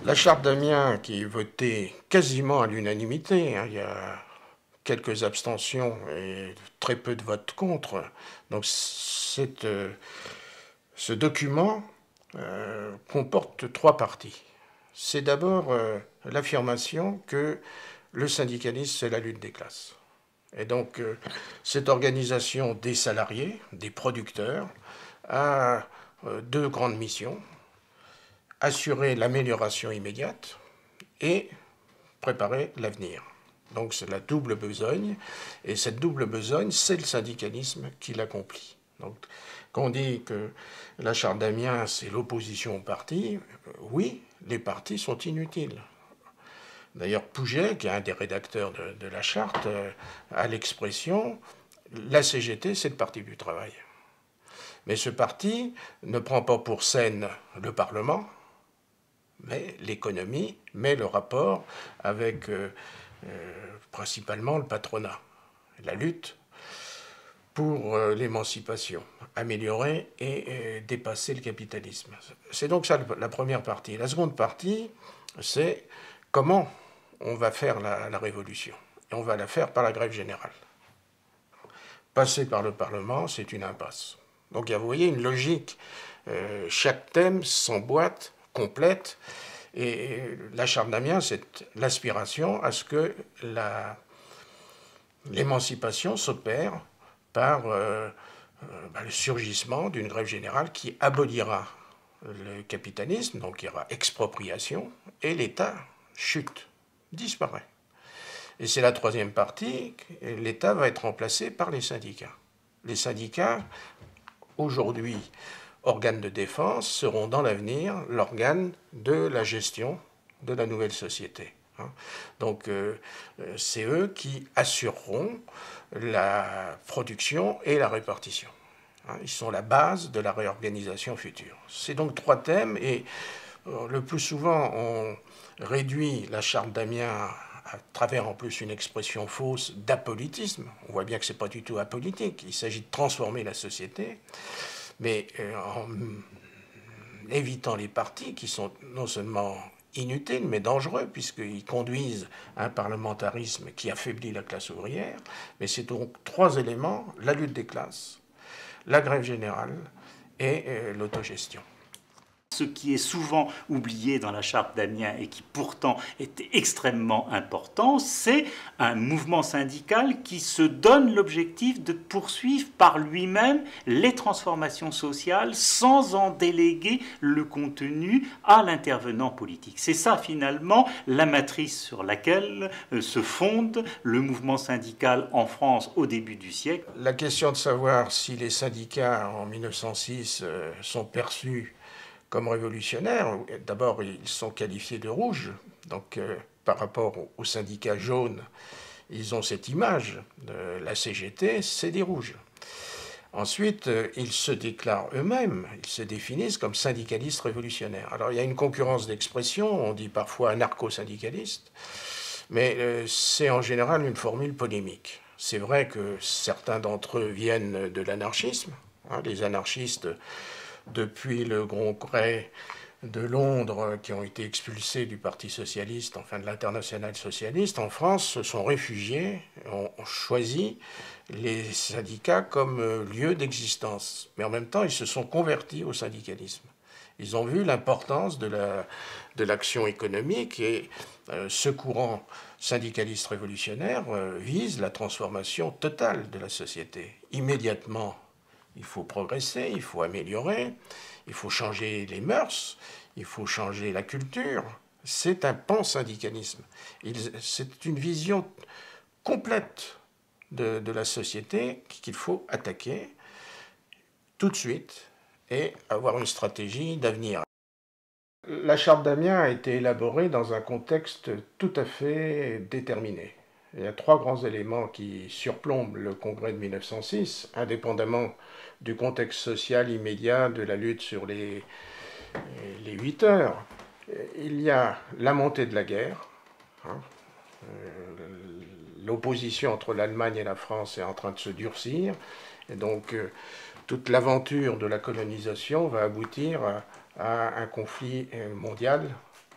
La charte d'Amiens, qui est votée quasiment à l'unanimité, hein, il y a quelques abstentions et très peu de votes contre. Donc ce document comporte trois parties. C'est d'abord l'affirmation que le syndicalisme, c'est la lutte des classes. Et donc cette organisation des salariés, des producteurs, a deux grandes missions: assurer l'amélioration immédiate et préparer l'avenir. Donc c'est la double besogne, et cette double besogne, c'est le syndicalisme qui l'accomplit. Donc quand on dit que la charte d'Amiens, c'est l'opposition aux partis, oui, les partis sont inutiles. D'ailleurs, Pouget, qui est un des rédacteurs de la charte, a l'expression « la CGT, c'est le Parti du travail ». Mais ce parti ne prend pas pour scène le Parlement, mais l'économie, mais le rapport avec principalement le patronat, la lutte pour l'émancipation, améliorer et dépasser le capitalisme. C'est donc ça la première partie. La seconde partie, c'est comment on va faire la révolution. Et on va la faire par la grève générale. Passer par le Parlement, c'est une impasse. Donc vous voyez une logique. Chaque thème s'emboîte, complète. Et la charte d'Amiens, c'est l'aspiration à ce que l'émancipation s'opère par le surgissement d'une grève générale qui abolira le capitalisme, donc il y aura expropriation, et l'État chute, disparaît. Et c'est la troisième partie, l'État va être remplacé par les syndicats. Les syndicats, aujourd'hui organes de défense, seront dans l'avenir l'organe de la gestion de la nouvelle société. Donc c'est eux qui assureront la production et la répartition. Ils sont la base de la réorganisation future. C'est donc trois thèmes, et le plus souvent on réduit la charte d'Amiens à travers en plus une expression fausse d'apolitisme. On voit bien que ce n'est pas du tout apolitique, il s'agit de transformer la société, mais en évitant les partis qui sont non seulement inutiles, mais dangereux, puisqu'ils conduisent à un parlementarisme qui affaiblit la classe ouvrière. Mais c'est donc trois éléments: la lutte des classes, la grève générale et l'autogestion. Ce qui est souvent oublié dans la charte d'Amiens et qui pourtant est extrêmement important, c'est un mouvement syndical qui se donne l'objectif de poursuivre par lui-même les transformations sociales sans en déléguer le contenu à l'intervenant politique. C'est ça finalement la matrice sur laquelle se fonde le mouvement syndical en France au début du siècle. La question de savoir si les syndicats en 1906 sont perçus comme révolutionnaires, d'abord ils sont qualifiés de rouges, donc par rapport aux syndicats jaunes, ils ont cette image de la CGT, c'est des rouges. Ensuite, ils se déclarent eux-mêmes, ils se définissent comme syndicalistes révolutionnaires. Alors il y a une concurrence d'expression, on dit parfois anarcho-syndicaliste, mais c'est en général une formule polémique. C'est vrai que certains d'entre eux viennent de l'anarchisme, les anarchistes depuis le Congrès de Londres, qui ont été expulsés du Parti socialiste, enfin de l'Internationale socialiste, en France, se sont réfugiés, ont choisi les syndicats comme lieu d'existence. Mais en même temps, ils se sont convertis au syndicalisme. Ils ont vu l'importance de l'action économique, et ce courant syndicaliste révolutionnaire vise la transformation totale de la société. Immédiatement, il faut progresser, il faut améliorer, il faut changer les mœurs, il faut changer la culture. C'est un pan-syndicalisme. C'est une vision complète de la société qu'il faut attaquer tout de suite et avoir une stratégie d'avenir. La charte d'Amiens a été élaborée dans un contexte tout à fait déterminé. Il y a trois grands éléments qui surplombent le congrès de 1906, indépendamment du contexte social immédiat de la lutte sur les 8 heures. Il y a la montée de la guerre. L'opposition entre l'Allemagne et la France est en train de se durcir. Et donc, toute l'aventure de la colonisation va aboutir à un conflit mondial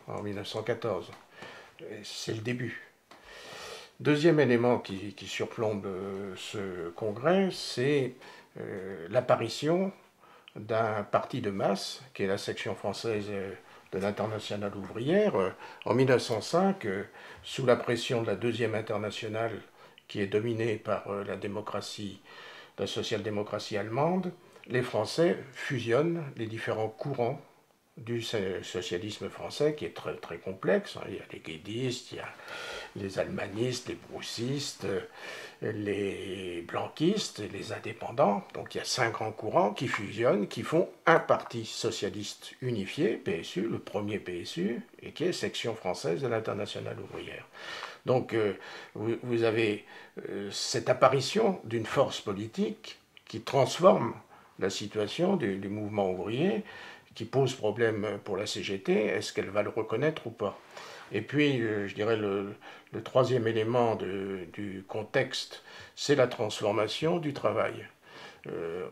en 1914. C'est le début. Deuxième élément qui surplombe ce congrès, c'est l'apparition d'un parti de masse, qui est la section française de l'Internationale ouvrière, en 1905, sous la pression de la deuxième internationale, qui est dominée par la social-démocratie allemande. Les Français fusionnent les différents courants du socialisme français, qui est très, très complexe. Il y a les guédistes, il y a les almanistes, les broussistes, les blanquistes, les indépendants. Donc il y a 5 grands courants qui fusionnent, qui font un parti socialiste unifié, PSU, le premier PSU, et qui est section française de l'Internationale ouvrière. Donc vous avez cette apparition d'une force politique qui transforme la situation du mouvement ouvrier, qui pose problème pour la CGT. Est-ce qu'elle va le reconnaître ou pas? Et puis, je dirais, le troisième élément du contexte, c'est la transformation du travail.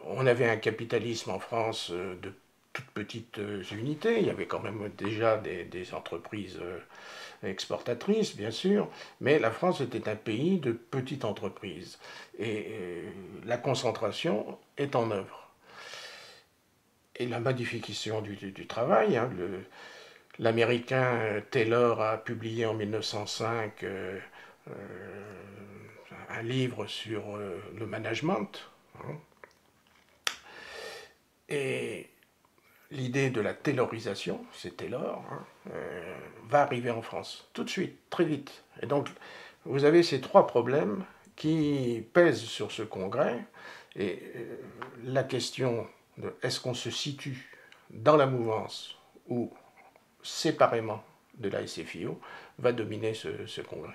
On avait un capitalisme en France de toutes petites unités. Il y avait quand même déjà des entreprises exportatrices, bien sûr, mais la France était un pays de petites entreprises. Et la concentration est en œuvre. Et la modification du travail, hein, l'Américain Taylor a publié en 1905 un livre sur le management. Hein, et l'idée de la taylorisation, c'est Taylor, hein, va arriver en France, tout de suite, très vite. Et donc, vous avez ces 3 problèmes qui pèsent sur ce congrès. Et la question de est-ce qu'on se situe dans la mouvance ou séparément de la SFIO va dominer ce congrès.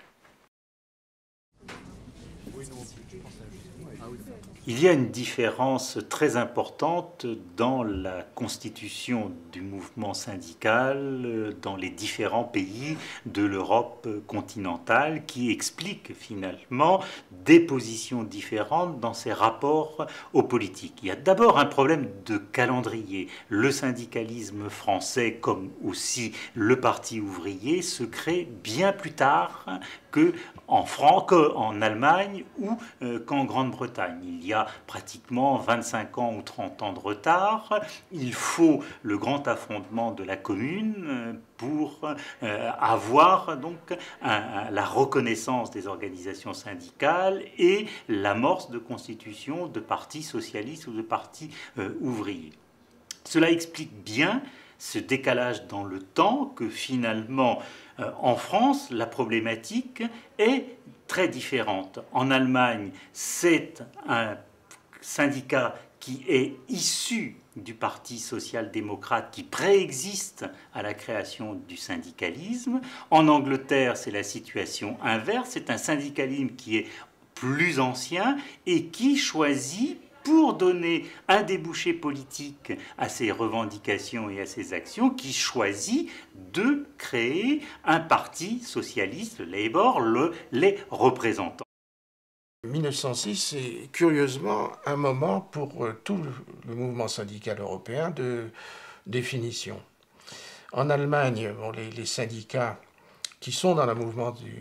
Il y a une différence très importante dans la constitution du mouvement syndical dans les différents pays de l'Europe continentale qui explique finalement des positions différentes dans ces rapports aux politiques. Il y a d'abord un problème de calendrier. Le syndicalisme français, comme aussi le Parti ouvrier, se crée bien plus tard qu'en France, qu'en Allemagne ou qu'en Grande-Bretagne. Il y a pratiquement 25 ans ou 30 ans de retard. Il faut le grand affrontement de la Commune pour avoir donc la reconnaissance des organisations syndicales et l'amorce de constitution de partis socialistes ou de partis ouvriers. Cela explique bien ce décalage dans le temps que finalement en France la problématique est très différente. En Allemagne, c'est un syndicat qui est issu du Parti social-démocrate qui préexiste à la création du syndicalisme. En Angleterre, c'est la situation inverse, c'est un syndicalisme qui est plus ancien et qui choisit, pour donner un débouché politique à ses revendications et à ses actions, qui choisit de créer un parti socialiste, le Labour, les représentants. 1906, c'est curieusement un moment pour tout le mouvement syndical européen de définition. En Allemagne, bon, les syndicats qui sont dans le mouvement du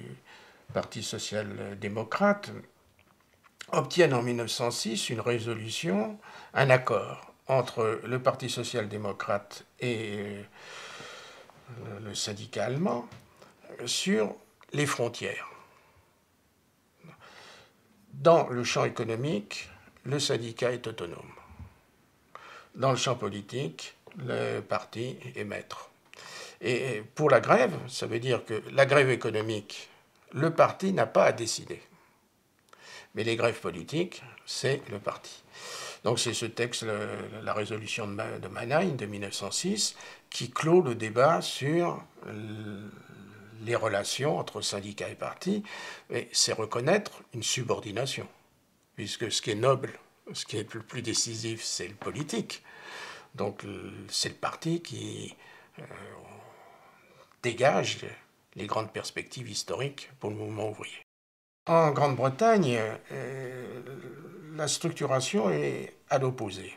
Parti social-démocrate obtiennent en 1906 une résolution, un accord entre le Parti social-démocrate et le syndicat allemand sur les frontières. Dans le champ économique, le syndicat est autonome. Dans le champ politique, le parti est maître. Et pour la grève, ça veut dire que la grève économique, le parti n'a pas à décider. Mais les grèves politiques, c'est le parti. Donc c'est ce texte, la résolution de Mannheim de 1906, qui clôt le débat sur les relations entre syndicats et partis, et c'est reconnaître une subordination, puisque ce qui est noble, ce qui est le plus décisif, c'est le politique. Donc c'est le parti qui dégage les grandes perspectives historiques pour le mouvement ouvrier. En Grande-Bretagne, la structuration est à l'opposé.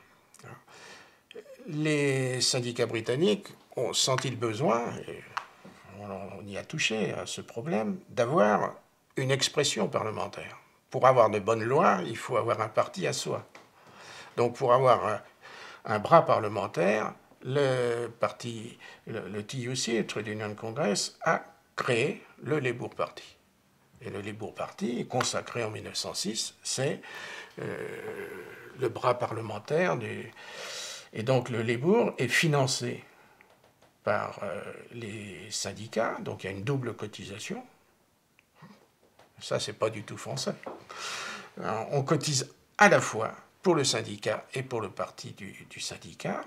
Les syndicats britanniques ont senti le besoin, on y a touché à ce problème, d'avoir une expression parlementaire. Pour avoir de bonnes lois, il faut avoir un parti à soi. Donc pour avoir un bras parlementaire, le parti, le TUC, Trade Union Congress, a créé le Labour Party. Et le Labour Party, consacré en 1906, c'est le bras parlementaire du... Et donc le Labour est financé par les syndicats, donc il y a une double cotisation. Ça, c'est pas du tout français. Alors, on cotise à la fois pour le syndicat et pour le parti du syndicat.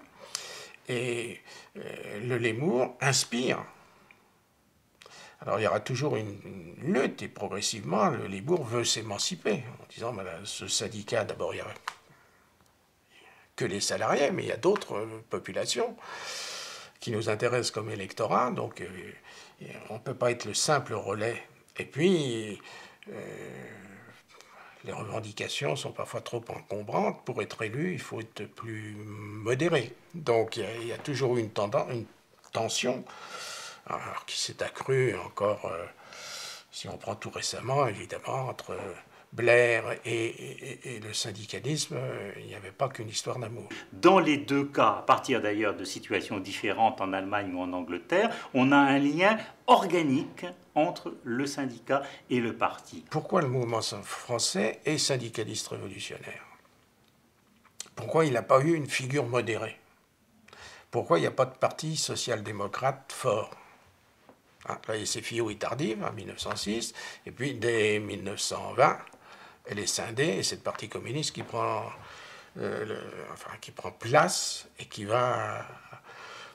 Et le Labour inspire. Alors il y aura toujours une lutte, et progressivement, le Labour veut s'émanciper, en disant, ben, ce syndicat, d'abord, il n'y a que les salariés, mais il y a d'autres populations qui nous intéressent comme électorat, donc on ne peut pas être le simple relais. Et puis, les revendications sont parfois trop encombrantes. Pour être élu, il faut être plus modéré. Donc il y a toujours eu une tension, alors, qui s'est accrue encore, si on prend tout récemment, évidemment, entre Blair et le syndicalisme, il n'y avait pas qu'une histoire d'amour. Dans les deux cas, à partir d'ailleurs de situations différentes en Allemagne ou en Angleterre, on a un lien organique entre le syndicat et le parti. Pourquoi le mouvement français est syndicaliste révolutionnaire? Pourquoi il n'a pas eu une figure modérée? Pourquoi il n'y a pas de parti social-démocrate fort? La SFIO est tardive, en 1906, et puis dès 1920, elle est scindée, et c'est le Parti communiste qui prend, qui prend place et qui va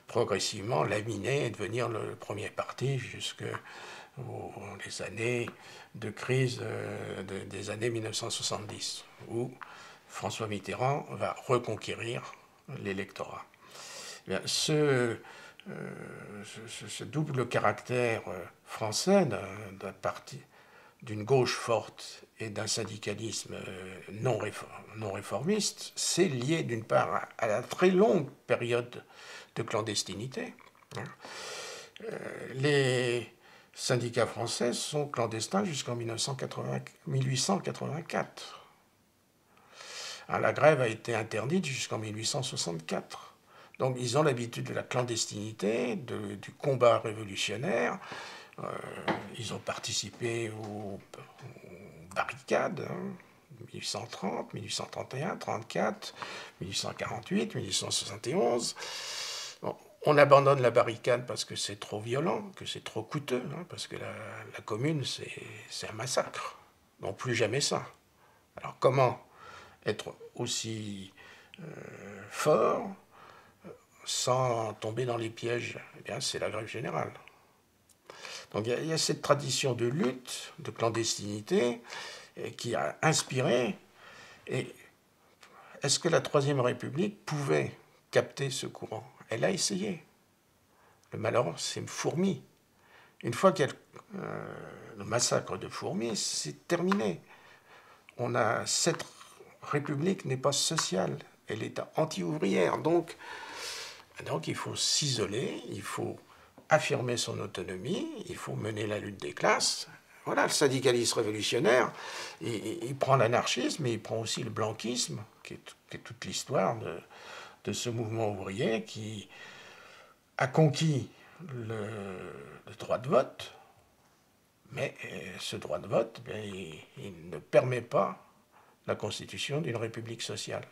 progressivement laminer et devenir le premier parti jusqu'aux les années de crise des années 1970, où François Mitterrand va reconquérir l'électorat. Ce double caractère français d'un parti, d'une gauche forte et d'un syndicalisme non réformiste, c'est lié d'une part à la très longue période de clandestinité. Les syndicats français sont clandestins jusqu'en 1884. La grève a été interdite jusqu'en 1864. Donc ils ont l'habitude de la clandestinité, du combat révolutionnaire. Ils ont participé aux barricades, 1830, 1831, 34, 1848, 1871. Bon, on abandonne la barricade parce que c'est trop violent, que c'est trop coûteux, parce que la commune, c'est un massacre. Donc plus jamais ça. Alors comment être aussi fort sans tomber dans les pièges? Eh bien, c'est la grève générale. Donc il y a cette tradition de lutte, de clandestinité, qui a inspiré. Et est-ce que la Troisième République pouvait capter ce courant? Elle a essayé. Le malheur, c'est Fourmi. Une fois qu'il y a le massacre de Fourmi, c'est terminé. Cette République n'est pas sociale, elle est anti-ouvrière. Donc il faut s'isoler, il faut affirmer son autonomie, il faut mener la lutte des classes. Voilà, le syndicalisme révolutionnaire, il prend l'anarchisme, mais il prend aussi le blanquisme, qui est toute l'histoire de ce mouvement ouvrier qui a conquis le droit de vote, mais ce droit de vote, il ne permet pas la constitution d'une république sociale.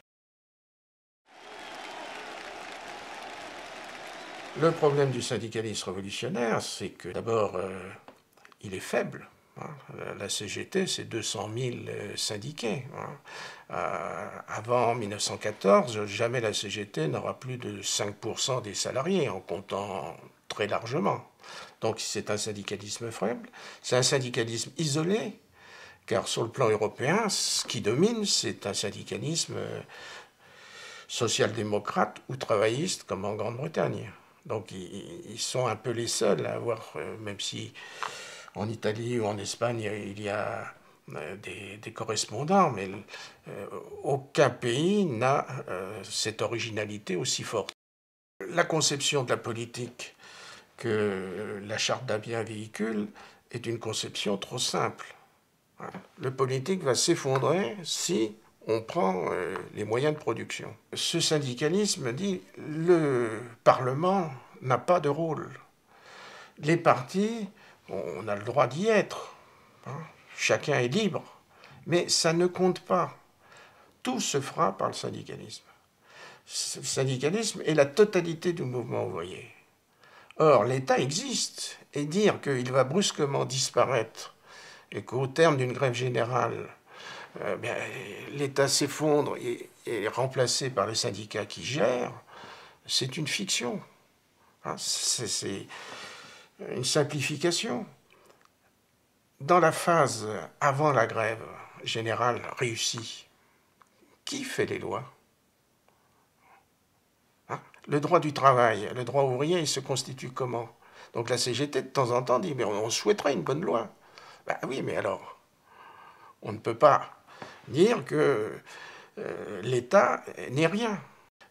Le problème du syndicalisme révolutionnaire, c'est que d'abord, il est faible. La CGT, c'est 200 000 syndiqués. Avant 1914, jamais la CGT n'aura plus de 5% des salariés, en comptant très largement. Donc c'est un syndicalisme faible, c'est un syndicalisme isolé, car sur le plan européen, ce qui domine, c'est un syndicalisme social-démocrate ou travailliste, comme en Grande-Bretagne. Donc ils sont un peu les seuls à avoir, même si en Italie ou en Espagne il y a des correspondants, mais aucun pays n'a cette originalité aussi forte. La conception de la politique que la charte d'Amiens véhicule est une conception trop simple. Le politique va s'effondrer si on prend les moyens de production. Ce syndicalisme dit le Parlement n'a pas de rôle. Les partis, on a le droit d'y être. Chacun est libre. Mais ça ne compte pas. Tout se fera par le syndicalisme. Le syndicalisme est la totalité du mouvement ouvrier. Or, l'État existe. Et dire qu'il va brusquement disparaître et qu'au terme d'une grève générale, l'État s'effondre et est remplacé par les syndicats qui gèrent, c'est une fiction. C'est une simplification. Dans la phase avant la grève générale réussie, qui fait les lois? Le droit du travail, le droit ouvrier, il se constitue comment? Donc la CGT, de temps en temps, dit, mais on souhaiterait une bonne loi. Ben oui, mais alors, on ne peut pas dire que l'État n'est rien.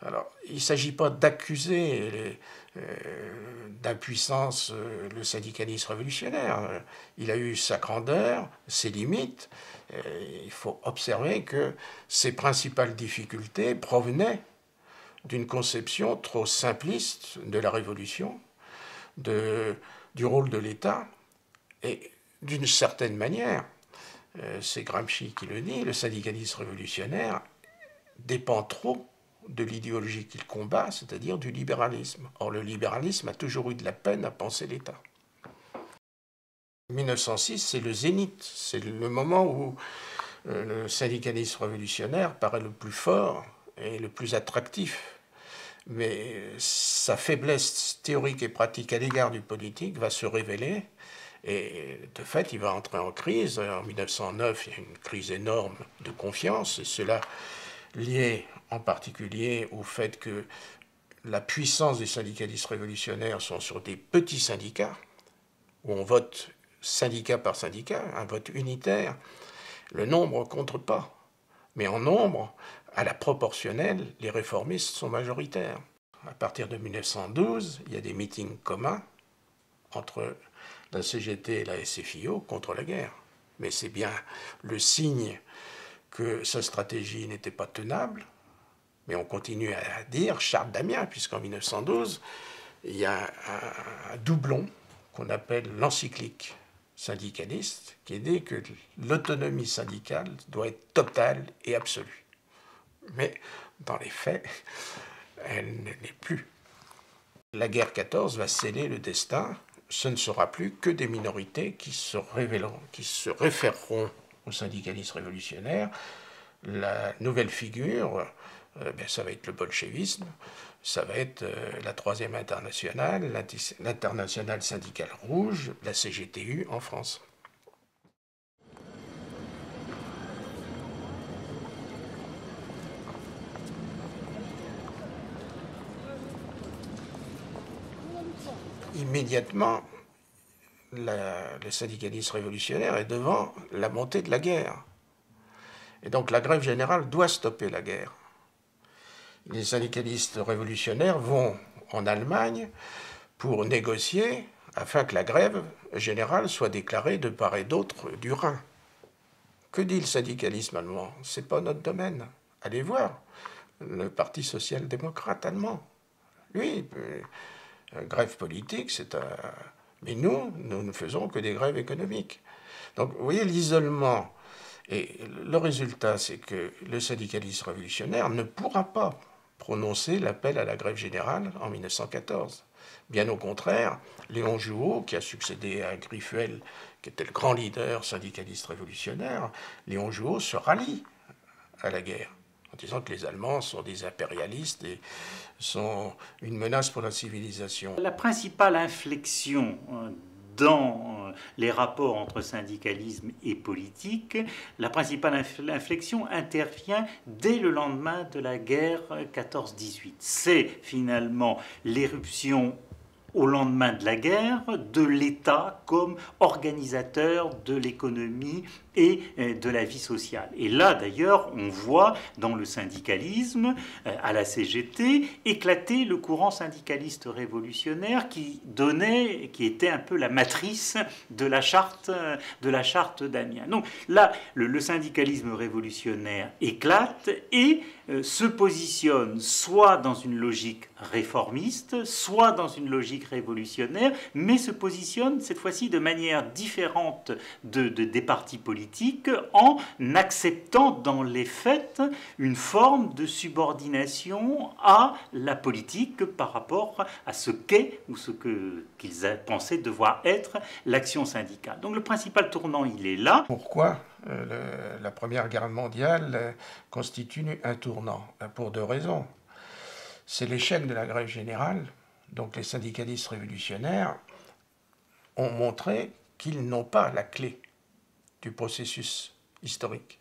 Alors, il ne s'agit pas d'accuser d'impuissance le syndicalisme révolutionnaire. Il a eu sa grandeur, ses limites. Il faut observer que ses principales difficultés provenaient d'une conception trop simpliste de la Révolution, du rôle de l'État, et d'une certaine manière, c'est Gramsci qui le dit, le syndicalisme révolutionnaire dépend trop de l'idéologie qu'il combat, c'est-à-dire du libéralisme. Or, le libéralisme a toujours eu de la peine à penser l'État. 1906, c'est le zénith, c'est le moment où le syndicalisme révolutionnaire paraît le plus fort et le plus attractif. Mais sa faiblesse théorique et pratique à l'égard du politique va se révéler. Et de fait, il va entrer en crise. En 1909, il y a une crise énorme de confiance, et cela lié en particulier au fait que la puissance des syndicalistes révolutionnaires sont sur des petits syndicats, où on vote syndicat par syndicat, un vote unitaire. Le nombre ne compte pas. Mais en nombre, à la proportionnelle, les réformistes sont majoritaires. À partir de 1912, il y a des meetings communs entre la CGT et la SFIO contre la guerre. Mais c'est bien le signe que sa stratégie n'était pas tenable. Mais on continue à dire charte d'Amiens, puisqu'en 1912, il y a un doublon qu'on appelle l'encyclique syndicaliste, qui dit que l'autonomie syndicale doit être totale et absolue. Mais dans les faits, elle ne l'est plus. La guerre 14 va sceller le destin. Ce ne sera plus que des minorités qui se référeront au syndicalisme révolutionnaire. La nouvelle figure, ça va être le bolchevisme, ça va être la Troisième Internationale, l'Internationale syndicale rouge, la CGTU en France. Immédiatement, le syndicalisme révolutionnaire est devant la montée de la guerre. Et donc la grève générale doit stopper la guerre. Les syndicalistes révolutionnaires vont en Allemagne pour négocier afin que la grève générale soit déclarée de part et d'autre du Rhin. Que dit le syndicalisme allemand? C'est pas notre domaine. Allez voir le Parti social-démocrate allemand. Lui, grève politique, c'est un... Mais nous ne faisons que des grèves économiques. Donc, vous voyez l'isolement. Et le résultat, c'est que le syndicalisme révolutionnaire ne pourra pas prononcer l'appel à la grève générale en 1914. Bien au contraire, Léon Jouot, qui a succédé à Griffuel, qui était le grand leader syndicaliste révolutionnaire, Léon Jouot se rallie à la guerre, en disant que les Allemands sont des impérialistes et sont une menace pour la civilisation. La principale inflexion dans les rapports entre syndicalisme et politique, la principale inflexion intervient dès le lendemain de la guerre 14-18. C'est finalement l'éruption au lendemain de la guerre de l'État comme organisateur de l'économie et de la vie sociale. Et là, d'ailleurs, on voit dans le syndicalisme, à la CGT, éclater le courant syndicaliste révolutionnaire qui était un peu la matrice de la charte d'Amiens. Donc là, le syndicalisme révolutionnaire éclate et se positionne soit dans une logique réformiste, soit dans une logique révolutionnaire, mais se positionne cette fois-ci de manière différente des partis politiques en acceptant dans les faits une forme de subordination à la politique par rapport à ce qu'est ou ce qu'ils pensaient devoir être l'action syndicale. Donc le principal tournant, il est là. Pourquoi la Première Guerre mondiale constitue un tournant? Pour deux raisons. C'est l'échec de la grève générale. Donc les syndicalistes révolutionnaires ont montré qu'ils n'ont pas la clé du processus historique.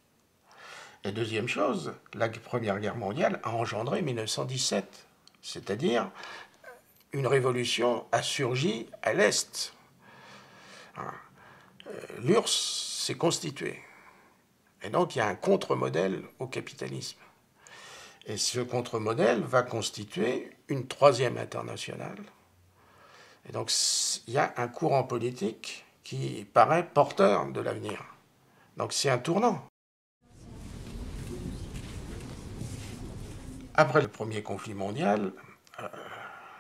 Et deuxième chose, la Première Guerre mondiale a engendré 1917, c'est-à-dire une révolution a surgi à l'Est. L'URSS s'est constituée. Et donc il y a un contre-modèle au capitalisme. Et ce contre-modèle va constituer une troisième internationale. Et donc il y a un courant politique qui paraît porteur de l'avenir. Donc c'est un tournant. Après le premier conflit mondial,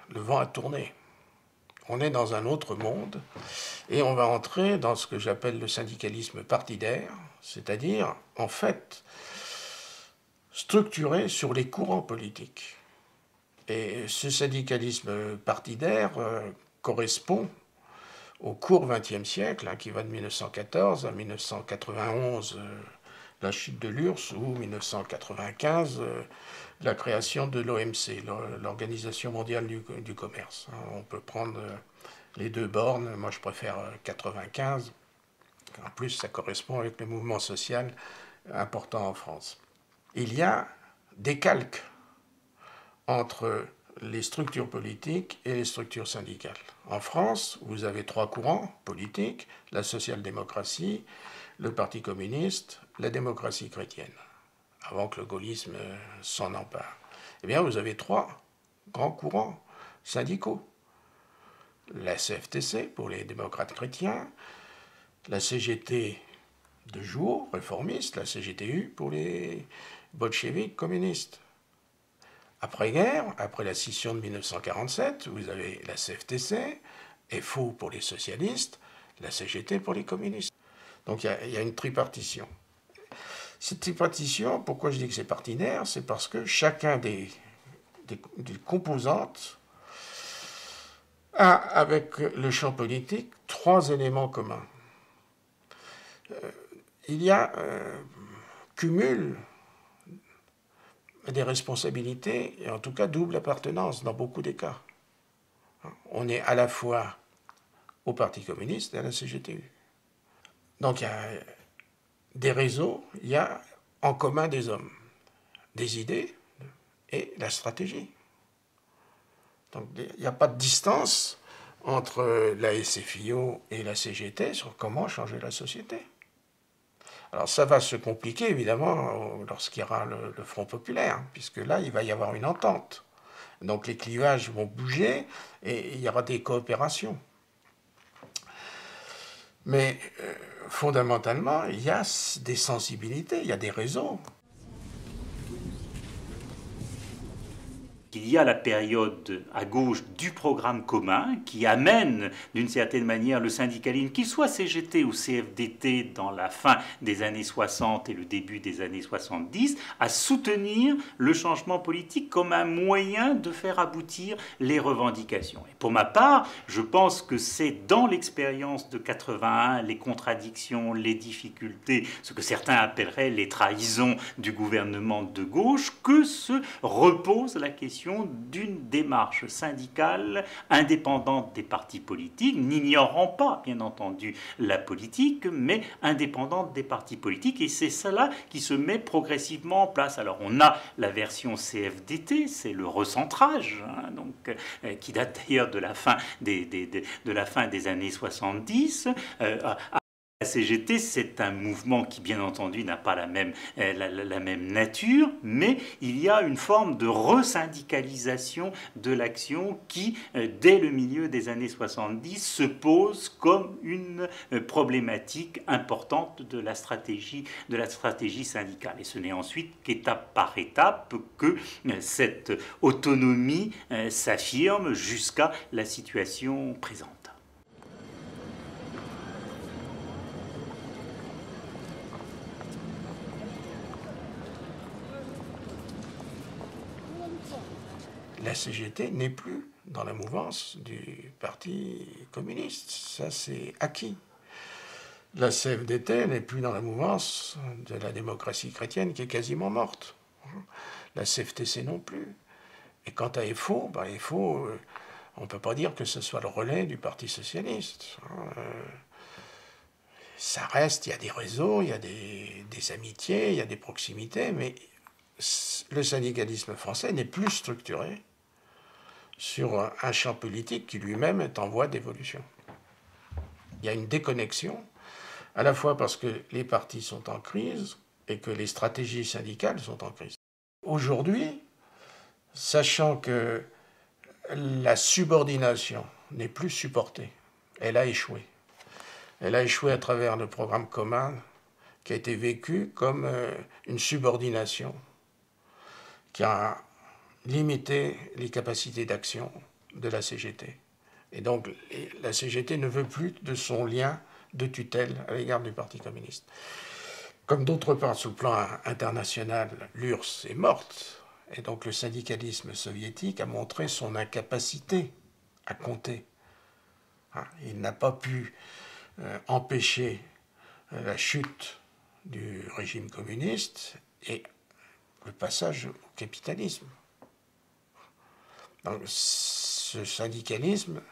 le vent a tourné. On est dans un autre monde et on va entrer dans ce que j'appelle le syndicalisme partidaire, c'est-à-dire, en fait, structuré sur les courants politiques. Et ce syndicalisme partidaire correspond au court XXe siècle, qui va de 1914 à 1991, la chute de l'URSS, ou 1995, la création de l'OMC, l'Organisation mondiale du commerce. On peut prendre les deux bornes, moi je préfère 95, en plus ça correspond avec le mouvement social important en France. Il y a des calques entre les structures politiques et les structures syndicales. En France, vous avez trois courants politiques, la social-démocratie, le Parti communiste, la démocratie chrétienne, avant que le gaullisme s'en empare. Eh bien, vous avez trois grands courants syndicaux. La CFTC pour les démocrates chrétiens, la CGT de jour, réformiste, la CGTU pour les bolcheviks communistes. Après-guerre, après la scission de 1947, vous avez la CFTC, FO pour les socialistes, la CGT pour les communistes. Donc il y a une tripartition. Cette tripartition, pourquoi je dis que c'est partidaire, c'est parce que chacun des composantes a, avec le champ politique, trois éléments communs. Il y a cumul des responsabilités, et en tout cas double appartenance dans beaucoup des cas. On est à la fois au Parti communiste et à la CGTU. Donc il y a des réseaux, il y a en commun des hommes, des idées et la stratégie. Donc il n'y a pas de distance entre la SFIO et la CGT sur comment changer la société. Alors ça va se compliquer évidemment lorsqu'il y aura le Front populaire, puisque là il va y avoir une entente. Donc les clivages vont bouger et il y aura des coopérations. Mais fondamentalement, il y a des sensibilités, il y a des réseaux. Il y a la période à gauche du programme commun qui amène d'une certaine manière le syndicalisme, qu'il soit CGT ou CFDT dans la fin des années 60 et le début des années 70, à soutenir le changement politique comme un moyen de faire aboutir les revendications. Et pour ma part, je pense que c'est dans l'expérience de 81, les contradictions, les difficultés, ce que certains appelleraient les trahisons du gouvernement de gauche, que se repose la question d'une démarche syndicale indépendante des partis politiques, n'ignorant pas, bien entendu, la politique, mais indépendante des partis politiques. Et c'est cela qui se met progressivement en place. Alors, on a la version CFDT, c'est le recentrage, donc, qui date d'ailleurs de la fin des années 70, La CGT, c'est un mouvement qui, bien entendu, n'a pas la même nature, mais il y a une forme de resyndicalisation de l'action qui, dès le milieu des années 70, se pose comme une problématique importante de la stratégie syndicale. Et ce n'est ensuite qu'étape par étape que cette autonomie s'affirme jusqu'à la situation présente. La CGT n'est plus dans la mouvance du Parti communiste. Ça, c'est acquis. La CFDT n'est plus dans la mouvance de la démocratie chrétienne qui est quasiment morte. La CFTC non plus. Et quant à FO, FO, on ne peut pas dire que ce soit le relais du Parti socialiste. Ça reste, il y a des réseaux, il y a des amitiés, il y a des proximités, mais le syndicalisme français n'est plus structuré sur un champ politique qui lui-même est en voie d'évolution. Il y a une déconnexion, à la fois parce que les partis sont en crise et que les stratégies syndicales sont en crise. Aujourd'hui, sachant que la subordination n'est plus supportée, elle a échoué. Elle a échoué à travers le programme commun qui a été vécu comme une subordination qui a limiter les capacités d'action de la CGT. Et donc, la CGT ne veut plus de son lien de tutelle à l'égard du Parti communiste. Comme d'autre part, sur le plan international, l'URSS est morte, et donc le syndicalisme soviétique a montré son incapacité à compter. Il n'a pas pu empêcher la chute du régime communiste et le passage au capitalisme. Donc, ce syndicalisme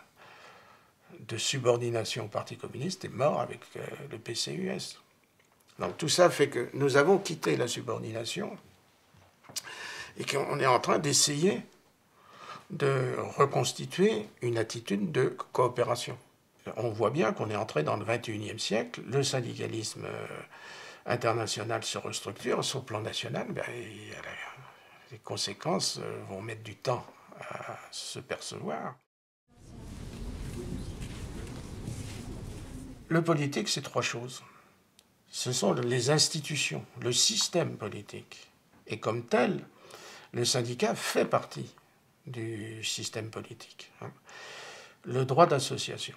de subordination au Parti communiste est mort avec le PCUS. Donc tout ça fait que nous avons quitté la subordination et qu'on est en train d'essayer de reconstituer une attitude de coopération. On voit bien qu'on est entré dans le XXIe siècle, le syndicalisme international se restructure, sur le plan national, les conséquences vont mettre du temps à se percevoir. Le politique, c'est trois choses. Ce sont les institutions, le système politique. Et comme tel, le syndicat fait partie du système politique. Le droit d'association.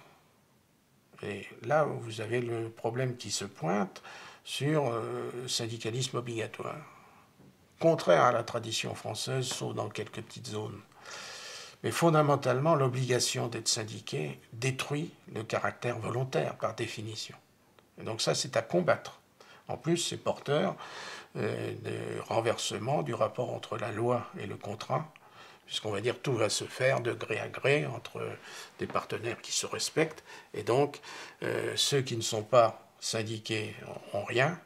Et là, vous avez le problème qui se pointe sur le syndicalisme obligatoire. Contraire à la tradition française, sauf dans quelques petites zones. Mais fondamentalement, l'obligation d'être syndiqué détruit le caractère volontaire, par définition. Et donc ça, c'est à combattre. En plus, c'est porteur de renversement du rapport entre la loi et le contrat, puisqu'on va dire tout va se faire de gré à gré entre des partenaires qui se respectent, et donc ceux qui ne sont pas syndiqués n'ont rien,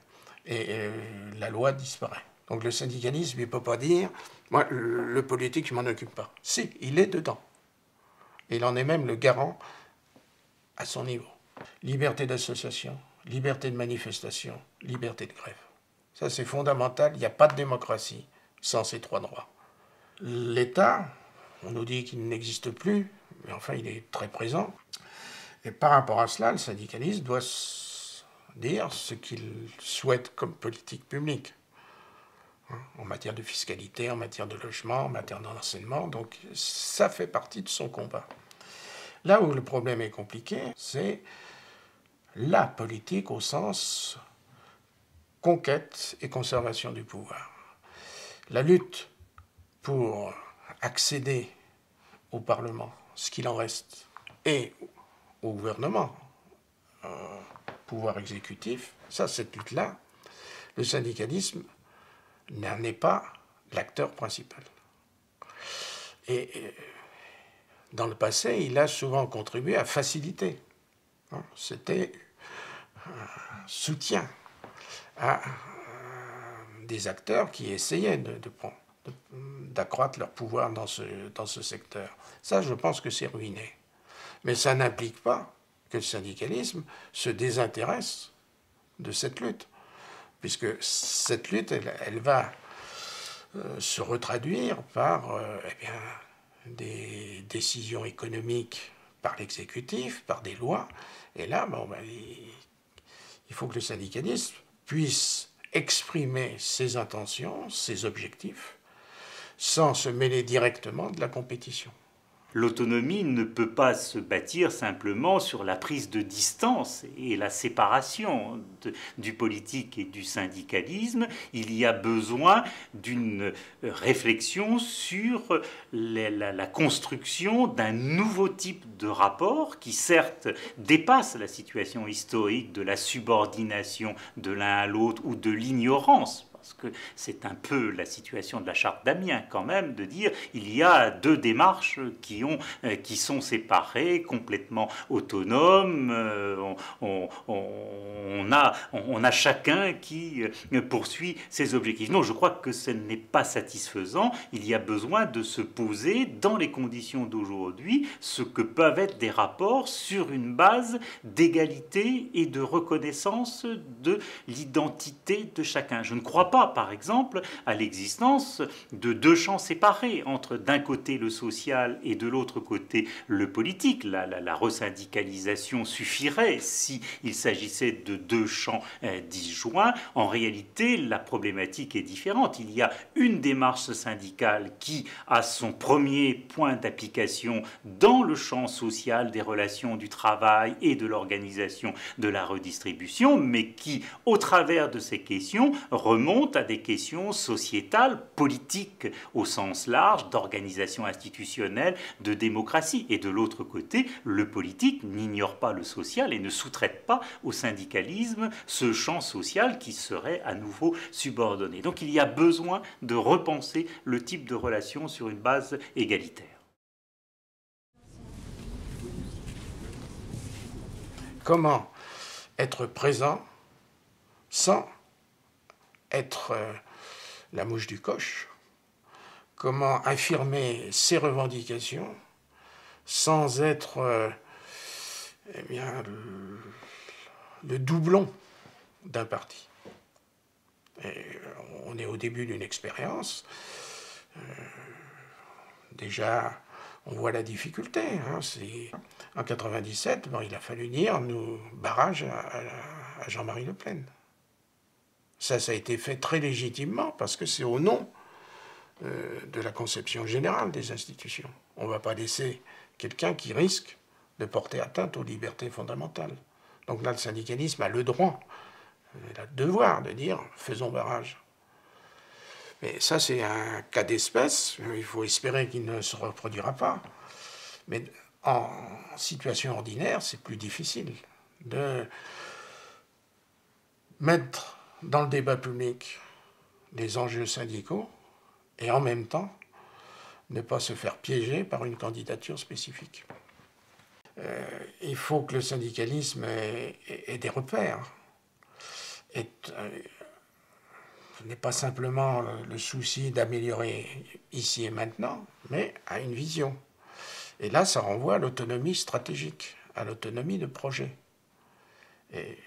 et la loi disparaît. Donc le syndicalisme, il ne peut pas dire « moi, le politique, je ne m'en occupe pas ». Si, il est dedans. Il en est même le garant à son niveau. Liberté d'association, liberté de manifestation, liberté de grève. Ça, c'est fondamental. Il n'y a pas de démocratie sans ces trois droits. L'État, on nous dit qu'il n'existe plus, mais enfin, il est très présent. Et par rapport à cela, le syndicalisme doit dire ce qu'il souhaite comme politique publique. En matière de fiscalité, en matière de logement, en matière d'enseignement. Donc ça fait partie de son combat. Là où le problème est compliqué, c'est la politique au sens conquête et conservation du pouvoir. La lutte pour accéder au Parlement, ce qu'il en reste, et au gouvernement, pouvoir exécutif, ça, cette lutte-là, le syndicalisme n'en est pas l'acteur principal. Et dans le passé, il a souvent contribué à faciliter. C'était un soutien à des acteurs qui essayaient d'accroître leur pouvoir dans ce secteur. Ça, je pense que c'est ruiné. Mais ça n'implique pas que le syndicalisme se désintéresse de cette lutte, puisque cette lutte, elle va se retraduire par des décisions économiques par l'exécutif, par des lois. Et là, il faut que le syndicalisme puisse exprimer ses intentions, ses objectifs, sans se mêler directement de la compétition. L'autonomie ne peut pas se bâtir simplement sur la prise de distance et la séparation du politique et du syndicalisme. Il y a besoin d'une réflexion sur la construction d'un nouveau type de rapport qui certes dépasse la situation historique de la subordination de l'un à l'autre ou de l'ignorance. Parce que c'est un peu la situation de la charte d'Amiens quand même, de dire il y a deux démarches qui sont séparées, complètement autonomes. On a chacun qui poursuit ses objectifs. Non, je crois que ce n'est pas satisfaisant. Il y a besoin de se poser dans les conditions d'aujourd'hui ce que peuvent être des rapports sur une base d'égalité et de reconnaissance de l'identité de chacun. Je ne crois pas, par exemple, à l'existence de deux champs séparés entre d'un côté le social et de l'autre côté le politique. La resyndicalisation suffirait s'il s'agissait de deux champs disjoints. En réalité, la problématique est différente. Il y a une démarche syndicale qui a son premier point d'application dans le champ social des relations du travail et de l'organisation de la redistribution, mais qui, au travers de ces questions, remonte à des questions sociétales, politiques au sens large, d'organisation institutionnelle, de démocratie. Et de l'autre côté, le politique n'ignore pas le social et ne sous-traite pas au syndicalisme ce champ social qui serait à nouveau subordonné. Donc il y a besoin de repenser le type de relation sur une base égalitaire. Comment être présent sans être la mouche du coche? Comment affirmer ses revendications sans être le doublon d'un parti? Et on est au début d'une expérience. Déjà, on voit la difficulté. En 1997, il a fallu dire nous barrage à Jean-Marie Le Pen. Ça a été fait très légitimement parce que c'est au nom de la conception générale des institutions. On ne va pas laisser quelqu'un qui risque de porter atteinte aux libertés fondamentales. Donc là, le syndicalisme a le droit, il a le devoir de dire faisons barrage. Mais ça, c'est un cas d'espèce. Il faut espérer qu'il ne se reproduira pas. Mais en situation ordinaire, c'est plus difficile de mettre dans le débat public les enjeux syndicaux et en même temps ne pas se faire piéger par une candidature spécifique. Il faut que le syndicalisme ait des repères. N'est pas simplement le souci d'améliorer ici et maintenant, mais à une vision. Et là, ça renvoie à l'autonomie stratégique, à l'autonomie de projet. Et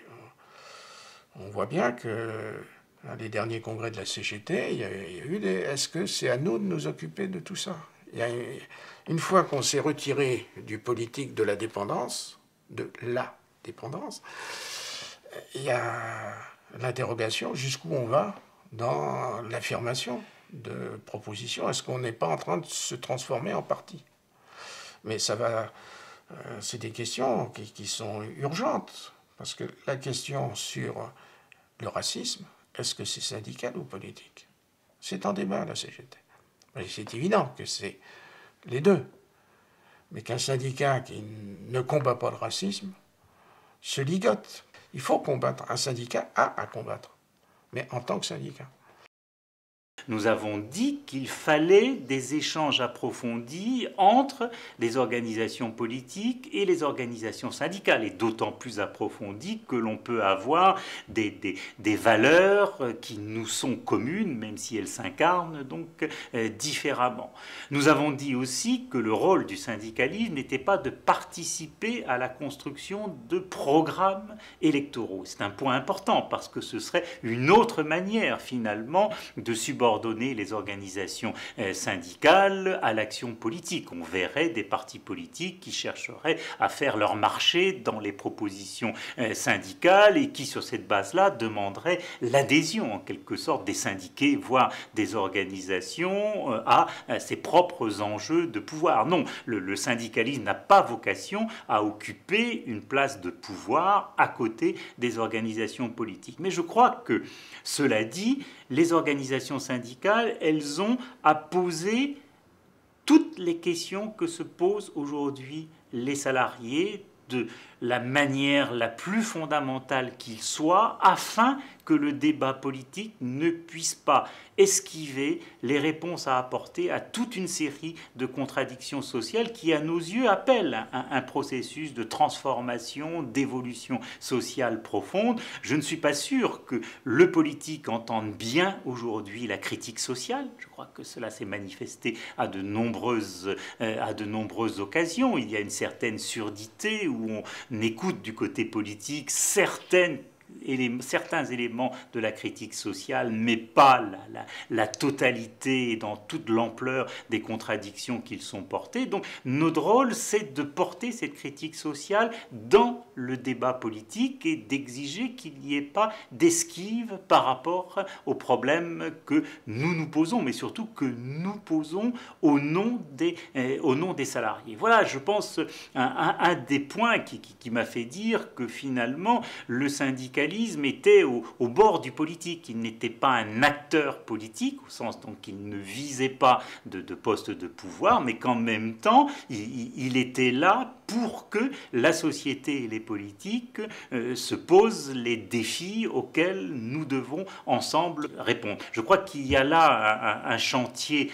on voit bien que dans les derniers congrès de la CGT, il y a eu des... Est-ce que c'est à nous de nous occuper de tout ça? Une fois qu'on s'est retiré du politique de la dépendance, il y a l'interrogation jusqu'où on va dans l'affirmation de propositions. Est-ce qu'on n'est pas en train de se transformer en parti? Mais ça va... c'est des questions qui sont urgentes. Parce que la question sur le racisme, est-ce que c'est syndical ou politique? C'est en débat, la CGT. C'est évident que c'est les deux. Mais qu'un syndicat qui ne combat pas le racisme se ligote. Il faut combattre. Un syndicat a à combattre, mais en tant que syndicat. Nous avons dit qu'il fallait des échanges approfondis entre les organisations politiques et les organisations syndicales, et d'autant plus approfondis que l'on peut avoir des valeurs qui nous sont communes, même si elles s'incarnent donc différemment. Nous avons dit aussi que le rôle du syndicalisme n'était pas de participer à la construction de programmes électoraux. C'est un point important parce que ce serait une autre manière finalement de subordonner les organisations syndicales à l'action politique. On verrait des partis politiques qui chercheraient à faire leur marché dans les propositions syndicales et qui, sur cette base-là, demanderaient l'adhésion, en quelque sorte, des syndiqués, voire des organisations à ses propres enjeux de pouvoir. Non, le syndicalisme n'a pas vocation à occuper une place de pouvoir à côté des organisations politiques. Mais je crois que, cela dit, les organisations syndicales, elles ont à poser toutes les questions que se posent aujourd'hui les salariés de la manière la plus fondamentale qu'il soit, afin que le débat politique ne puisse pas esquiver les réponses à apporter à toute une série de contradictions sociales qui, à nos yeux, appellent un processus de transformation, d'évolution sociale profonde. Je ne suis pas sûr que le politique entende bien aujourd'hui la critique sociale. Je crois que cela s'est manifesté à de nombreuses occasions. Il y a une certaine surdité où on écoute du côté politique certains éléments de la critique sociale, mais pas la totalité et dans toute l'ampleur des contradictions qu'ils sont portées. Donc notre rôle, c'est de porter cette critique sociale dans le débat politique et d'exiger qu'il n'y ait pas d'esquive par rapport aux problèmes que nous nous posons, mais surtout que nous posons au nom des salariés. Voilà, je pense, un des points qui m'a fait dire que finalement, le syndicalisme était au bord du politique. Il n'était pas un acteur politique, au sens donc qu'il ne visait pas de poste de pouvoir, mais qu'en même temps, il était là pour que la société et les politiques se posent les défis auxquels nous devons ensemble répondre. Je crois qu'il y a là un chantier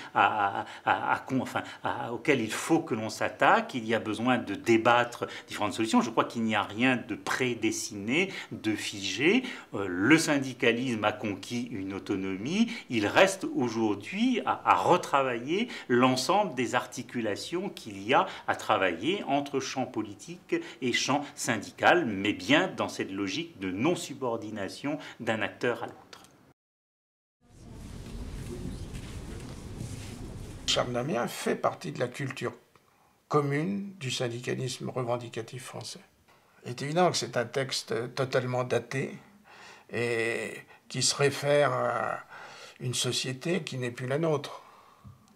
auquel il faut que l'on s'attaque. Il y a besoin de débattre différentes solutions. Je crois qu'il n'y a rien de prédestiné, de figé. Le syndicalisme a conquis une autonomie. Il reste aujourd'hui à retravailler l'ensemble des articulations qu'il y a à travailler entre champ politique et champ syndical, mais bien dans cette logique de non-subordination d'un acteur à l'autre. Charles d'Amiens fait partie de la culture commune du syndicalisme revendicatif français. Il est évident que c'est un texte totalement daté et qui se réfère à une société qui n'est plus la nôtre.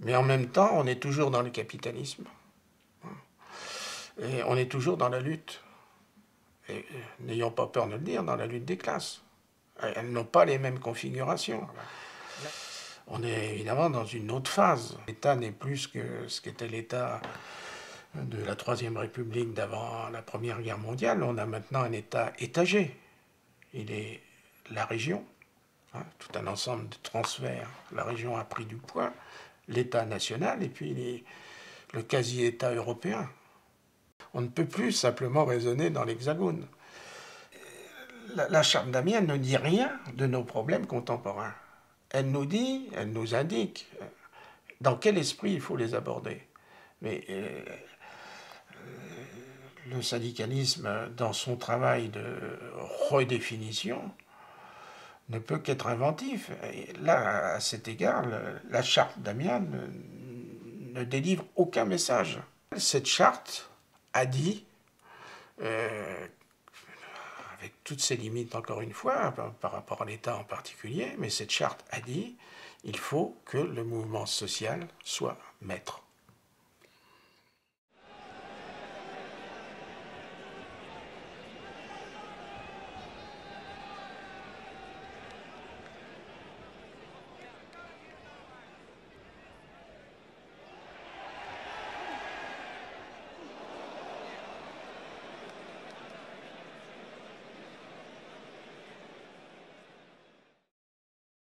Mais en même temps, on est toujours dans le capitalisme. Et on est toujours dans la lutte. Et n'ayons pas peur de le dire, dans la lutte des classes. Elles n'ont pas les mêmes configurations. On est évidemment dans une autre phase. L'État n'est plus que ce qu'était l'État de la Troisième République d'avant la Première Guerre mondiale. On a maintenant un État étagé. Il est la région, tout un ensemble de transferts. La région a pris du poids, l'État national et puis le quasi-État européen. On ne peut plus simplement raisonner dans l'Hexagone. La Charte d'Amiens ne dit rien de nos problèmes contemporains. Elle nous indique dans quel esprit il faut les aborder. Mais le syndicalisme, dans son travail de redéfinition, ne peut qu'être inventif. Et là, à cet égard, la Charte d'Amiens ne délivre aucun message. Cette charte a dit, avec toutes ses limites encore une fois, par rapport à l'État en particulier, mais cette charte a dit, il faut que le mouvement social soit maître.